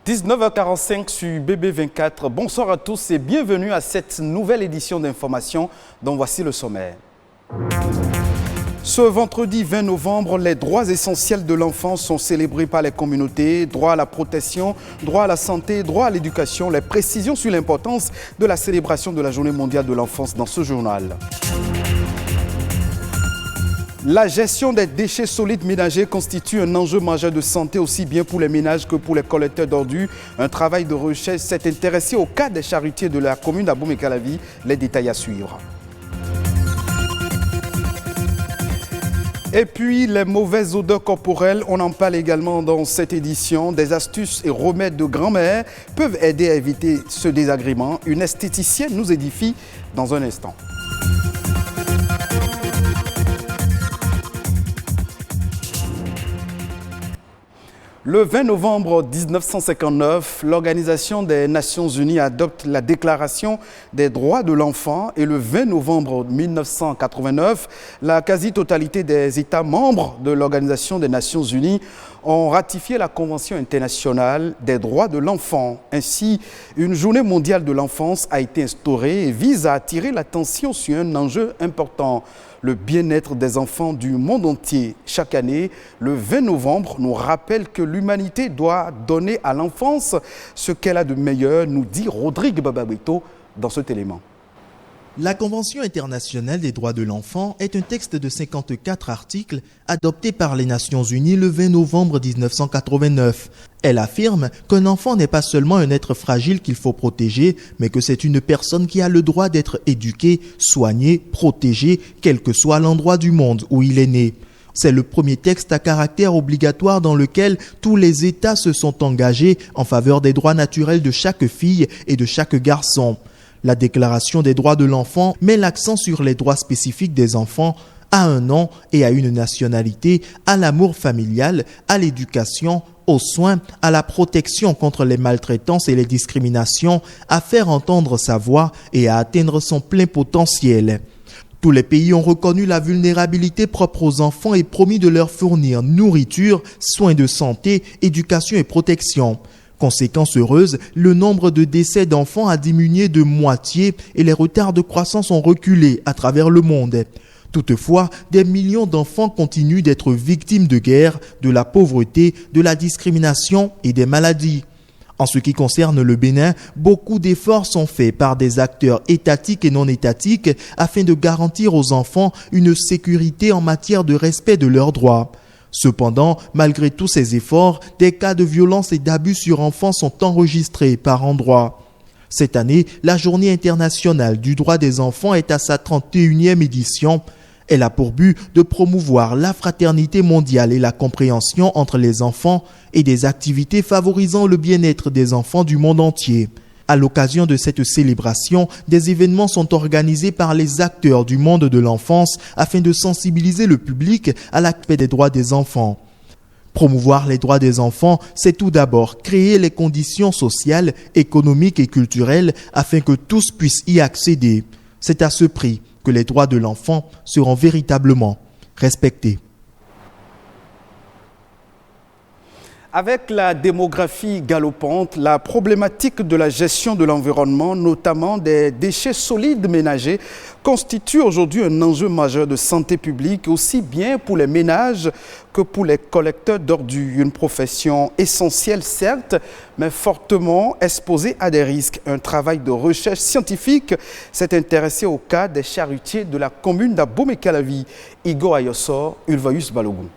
19h45 sur BB24. Bonsoir à tous et bienvenue à cette nouvelle édition d'information dont voici le sommaire. Ce vendredi 20 novembre, les droits essentiels de l'enfant sont célébrés par les communautés. Droit à la protection, droit à la santé, droit à l'éducation. Les précisions sur l'importance de la célébration de la Journée mondiale de l'enfance dans ce journal. La gestion des déchets solides ménagers constitue un enjeu majeur de santé aussi bien pour les ménages que pour les collecteurs d'ordures. Un travail de recherche s'est intéressé au cas des charretiers de la commune d'Abomey-Calavi. Les détails à suivre. Et puis, les mauvaises odeurs corporelles, on en parle également dans cette édition. Des astuces et remèdes de grand-mère peuvent aider à éviter ce désagrément. Une esthéticienne nous édifie dans un instant. Le 20 novembre 1959, l'Organisation des Nations Unies adopte la Déclaration des droits de l'enfant et le 20 novembre 1989, la quasi-totalité des États membres de l'Organisation des Nations Unies ont ratifié la Convention internationale des droits de l'enfant. Ainsi, une journée mondiale de l'enfance a été instaurée et vise à attirer l'attention sur un enjeu important, le bien-être des enfants du monde entier. Chaque année, le 20 novembre nous rappelle que l'humanité doit donner à l'enfance ce qu'elle a de meilleur, nous dit Rodrigue Bababito dans cet élément. La Convention internationale des droits de l'enfant est un texte de 54 articles adopté par les Nations Unies le 20 novembre 1989. Elle affirme qu'un enfant n'est pas seulement un être fragile qu'il faut protéger, mais que c'est une personne qui a le droit d'être éduquée, soignée, protégée, quel que soit l'endroit du monde où il est né. C'est le premier texte à caractère obligatoire dans lequel tous les États se sont engagés en faveur des droits naturels de chaque fille et de chaque garçon. La Déclaration des droits de l'enfant met l'accent sur les droits spécifiques des enfants à un nom et à une nationalité, à l'amour familial, à l'éducation, aux soins, à la protection contre les maltraitances et les discriminations, à faire entendre sa voix et à atteindre son plein potentiel. Tous les pays ont reconnu la vulnérabilité propre aux enfants et promis de leur fournir nourriture, soins de santé, éducation et protection. Conséquence heureuse, le nombre de décès d'enfants a diminué de moitié et les retards de croissance ont reculé à travers le monde. Toutefois, des millions d'enfants continuent d'être victimes de guerre, de la pauvreté, de la discrimination et des maladies. En ce qui concerne le Bénin, beaucoup d'efforts sont faits par des acteurs étatiques et non étatiques afin de garantir aux enfants une sécurité en matière de respect de leurs droits. Cependant, malgré tous ces efforts, des cas de violence et d'abus sur enfants sont enregistrés par endroits. Cette année, la Journée internationale du droit des enfants est à sa 31e édition. Elle a pour but de promouvoir la fraternité mondiale et la compréhension entre les enfants et des activités favorisant le bien-être des enfants du monde entier. À l'occasion de cette célébration, des événements sont organisés par les acteurs du monde de l'enfance afin de sensibiliser le public à l'aspect des droits des enfants. Promouvoir les droits des enfants, c'est tout d'abord créer les conditions sociales, économiques et culturelles afin que tous puissent y accéder. C'est à ce prix que les droits de l'enfant seront véritablement respectés. Avec la démographie galopante, la problématique de la gestion de l'environnement, notamment des déchets solides ménagers, constitue aujourd'hui un enjeu majeur de santé publique, aussi bien pour les ménages que pour les collecteurs d'ordures. Une profession essentielle, certes, mais fortement exposée à des risques. Un travail de recherche scientifique s'est intéressé au cas des charretiers de la commune d'Abomey-Calavi. Igor Ayossor, Ulvaeus Balogun.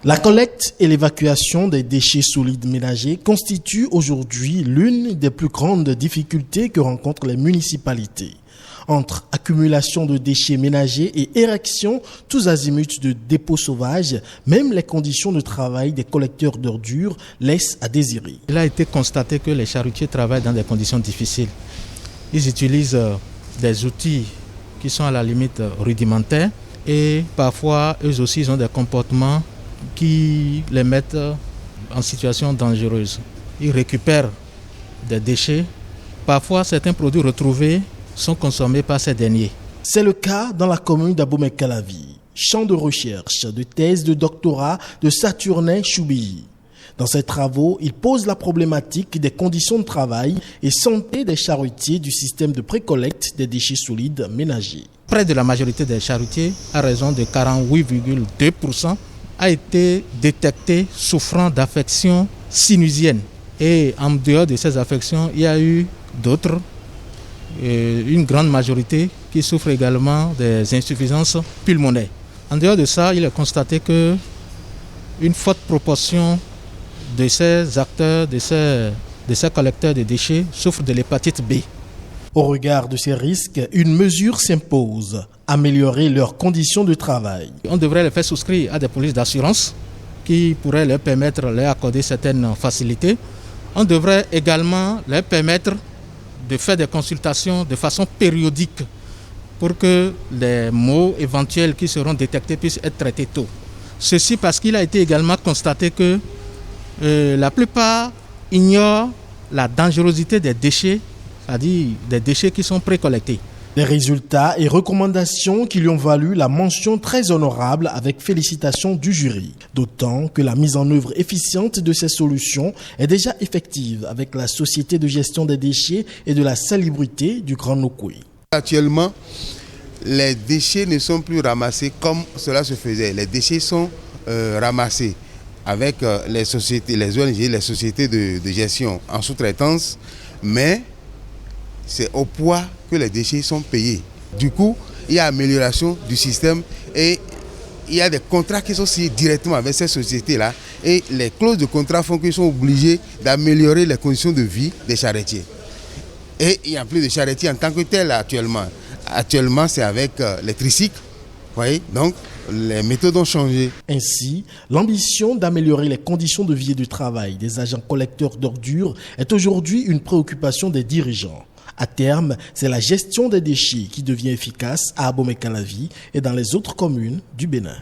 La collecte et l'évacuation des déchets solides ménagers constituent aujourd'hui l'une des plus grandes difficultés que rencontrent les municipalités. Entre accumulation de déchets ménagers et érection tous azimuts de dépôts sauvages, même les conditions de travail des collecteurs d'ordures laissent à désirer. Il a été constaté que les charretiers travaillent dans des conditions difficiles. Ils utilisent des outils qui sont à la limite rudimentaires et parfois eux aussi ils ont des comportements qui les mettent en situation dangereuse. Ils récupèrent des déchets. Parfois, certains produits retrouvés sont consommés par ces derniers. C'est le cas dans la commune d'Abomey-Calavi. champ de recherche, de thèse de doctorat de Saturnin Choubi. Dans ses travaux, il pose la problématique des conditions de travail et santé des charretiers du système de précollecte des déchets solides ménagers. Près de la majorité des charretiers, à raison de 48,2%, a été détecté souffrant d'affections sinusiennes. Et en dehors de ces affections, il y a eu d'autres, une grande majorité qui souffrent également des insuffisances pulmonaires. En dehors de ça, il est constaté qu'une forte proportion de ces acteurs, de ces collecteurs de déchets souffrent de l'hépatite B. Au regard de ces risques, une mesure s'impose, améliorer leurs conditions de travail. On devrait les faire souscrire à des polices d'assurance qui pourraient leur permettre de leur accorder certaines facilités. On devrait également leur permettre de faire des consultations de façon périodique pour que les maux éventuels qui seront détectés puissent être traités tôt. Ceci parce qu'il a été également constaté que la plupart ignorent la dangerosité des déchets, c'est-à-dire des déchets qui sont précollectés. Les résultats et recommandations qui lui ont valu la mention très honorable avec félicitations du jury. D'autant que la mise en œuvre efficiente de ces solutions est déjà effective avec la Société de gestion des déchets et de la salubrité du Grand Nokoué. Actuellement, les déchets ne sont plus ramassés comme cela se faisait. Les déchets sont ramassés avec les sociétés, les ONG, les sociétés de gestion en sous-traitance, mais c'est au poids que les déchets sont payés. Du coup, il y a amélioration du système et il y a des contrats qui sont signés directement avec ces sociétés-là et les clauses de contrat font qu'ils sont obligés d'améliorer les conditions de vie des charretiers. Et il n'y a plus de charretiers en tant que tel actuellement. Actuellement, c'est avec les tricycles, voyez, donc les méthodes ont changé. Ainsi, l'ambition d'améliorer les conditions de vie et de travail des agents collecteurs d'ordures est aujourd'hui une préoccupation des dirigeants. À terme, c'est la gestion des déchets qui devient efficace à Abomey-Calavi et dans les autres communes du Bénin.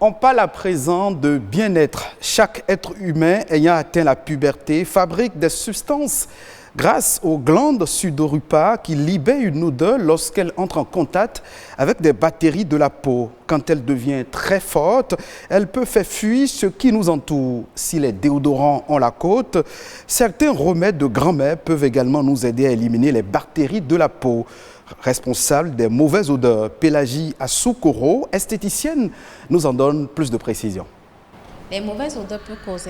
On parle à présent de bien-être. Chaque être humain ayant atteint la puberté fabrique des substances grâce aux glandes sudoripare qui libèrent une odeur lorsqu'elle entre en contact avec des bactéries de la peau. Quand elle devient très forte, elle peut faire fuir ce qui nous entoure. Si les déodorants ont la cote, certains remèdes de grand-mère peuvent également nous aider à éliminer les bactéries de la peau. Responsable des mauvaises odeurs, Pélagie Assoukoro, esthéticienne, nous en donne plus de précisions. Les mauvaises odeurs peuvent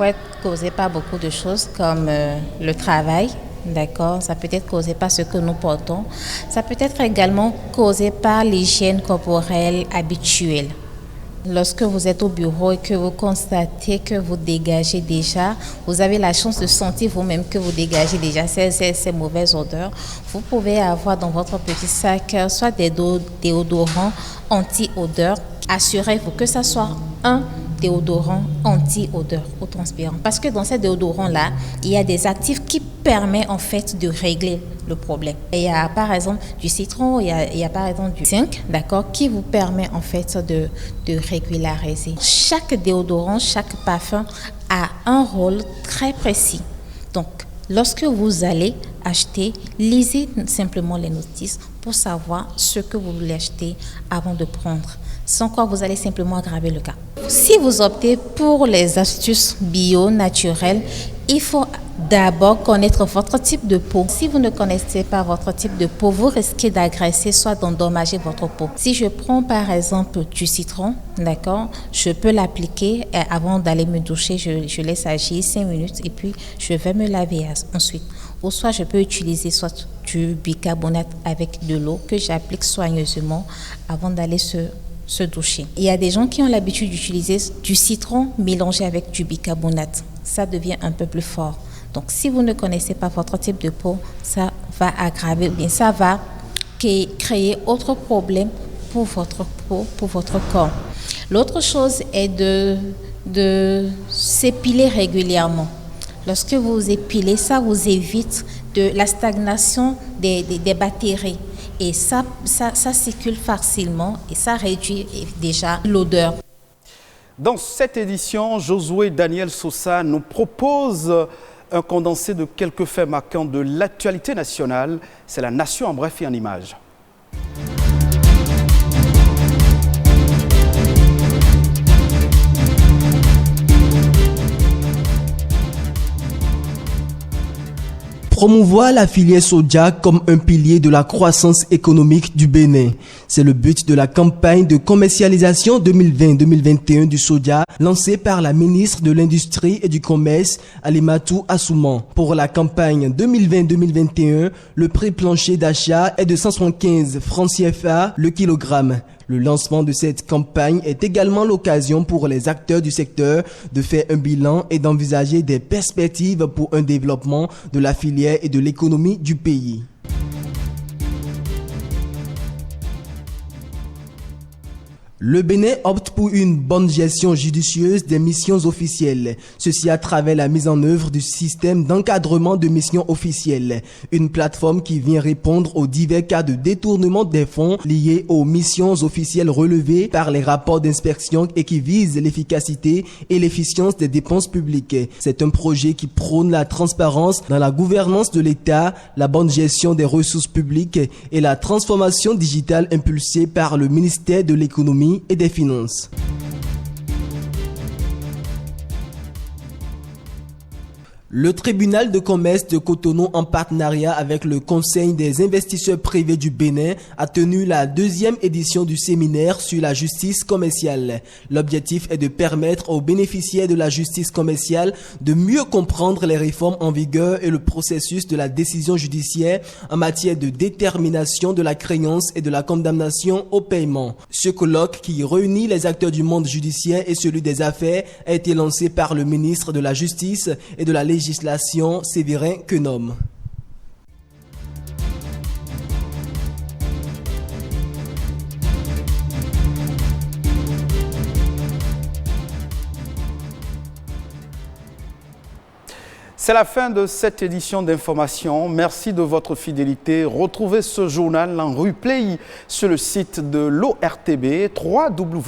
être causées par beaucoup de choses comme le travail, d'accord. Ça peut être causé par ce que nous portons. Ça peut être également causé par l'hygiène corporelle habituelle. Lorsque vous êtes au bureau et que vous constatez que vous dégagez déjà, vous avez la chance de sentir vous-même que vous dégagez déjà ces mauvaises odeurs. Vous pouvez avoir dans votre petit sac soit des déodorants anti-odeur. Assurez-vous que ça soit un déodorant anti-odeur ou transpirant. Parce que dans ces déodorants-là, il y a des actifs qui permettent en fait de régler le problème. Et il y a par exemple du citron, il y a par exemple du zinc, d'accord, qui vous permet en fait de régulariser. Chaque déodorant, chaque parfum a un rôle très précis. Donc, lorsque vous allez acheter, lisez simplement les notices pour savoir ce que vous voulez acheter avant de prendre. Sans quoi vous allez simplement aggraver le cas. Si vous optez pour les astuces bio, naturelles, il faut d'abord connaître votre type de peau. Si vous ne connaissez pas votre type de peau, vous risquez d'agresser, soit d'endommager votre peau. Si je prends par exemple du citron, d'accord, je peux l'appliquer avant d'aller me doucher, je laisse agir 5 minutes et puis je vais me laver ensuite. Ou soit je peux utiliser soit du bicarbonate avec de l'eau que j'applique soigneusement avant d'aller se doucher. Il y a des gens qui ont l'habitude d'utiliser du citron mélangé avec du bicarbonate. Ça devient un peu plus fort. Donc, si vous ne connaissez pas votre type de peau, ça va aggraver ou bien ça va créer autre problème pour votre peau, pour votre corps. L'autre chose est de s'épiler régulièrement. Lorsque vous épilez, ça vous évite de la stagnation des bactéries. Et ça circule facilement et ça réduit déjà l'odeur. Dans cette édition, Josué Daniel Sosa nous propose un condensé de quelques faits marquants de l'actualité nationale. C'est la nation en bref et en images. Promouvoir la filière soja comme un pilier de la croissance économique du Bénin. C'est le but de la campagne de commercialisation 2020-2021 du soja lancée par la ministre de l'Industrie et du Commerce, Alimatou Assouman. Pour la campagne 2020-2021, le prix plancher d'achat est de 175 francs CFA le kilogramme. Le lancement de cette campagne est également l'occasion pour les acteurs du secteur de faire un bilan et d'envisager des perspectives pour un développement de la filière et de l'économie du pays. Le Bénin opte pour une bonne gestion judicieuse des missions officielles. Ceci à travers la mise en œuvre du système d'encadrement de missions officielles. Une plateforme qui vient répondre aux divers cas de détournement des fonds liés aux missions officielles relevées par les rapports d'inspection et qui vise l'efficacité et l'efficience des dépenses publiques. C'est un projet qui prône la transparence dans la gouvernance de l'État, la bonne gestion des ressources publiques et la transformation digitale impulsée par le ministère de l'Économie et des Finances. Le tribunal de commerce de Cotonou, en partenariat avec le Conseil des investisseurs privés du Bénin, a tenu la 2e édition du séminaire sur la justice commerciale. L'objectif est de permettre aux bénéficiaires de la justice commerciale de mieux comprendre les réformes en vigueur et le processus de la décision judiciaire en matière de détermination de la créance et de la condamnation au paiement. Ce colloque, qui réunit les acteurs du monde judiciaire et celui des affaires, a été lancé par le ministre de la Justice et de la Législation, Séverin Quenom. C'est la fin de cette édition d'information. Merci de votre fidélité. Retrouvez ce journal en replay sur le site de l'ORTB, www.ortb.bj.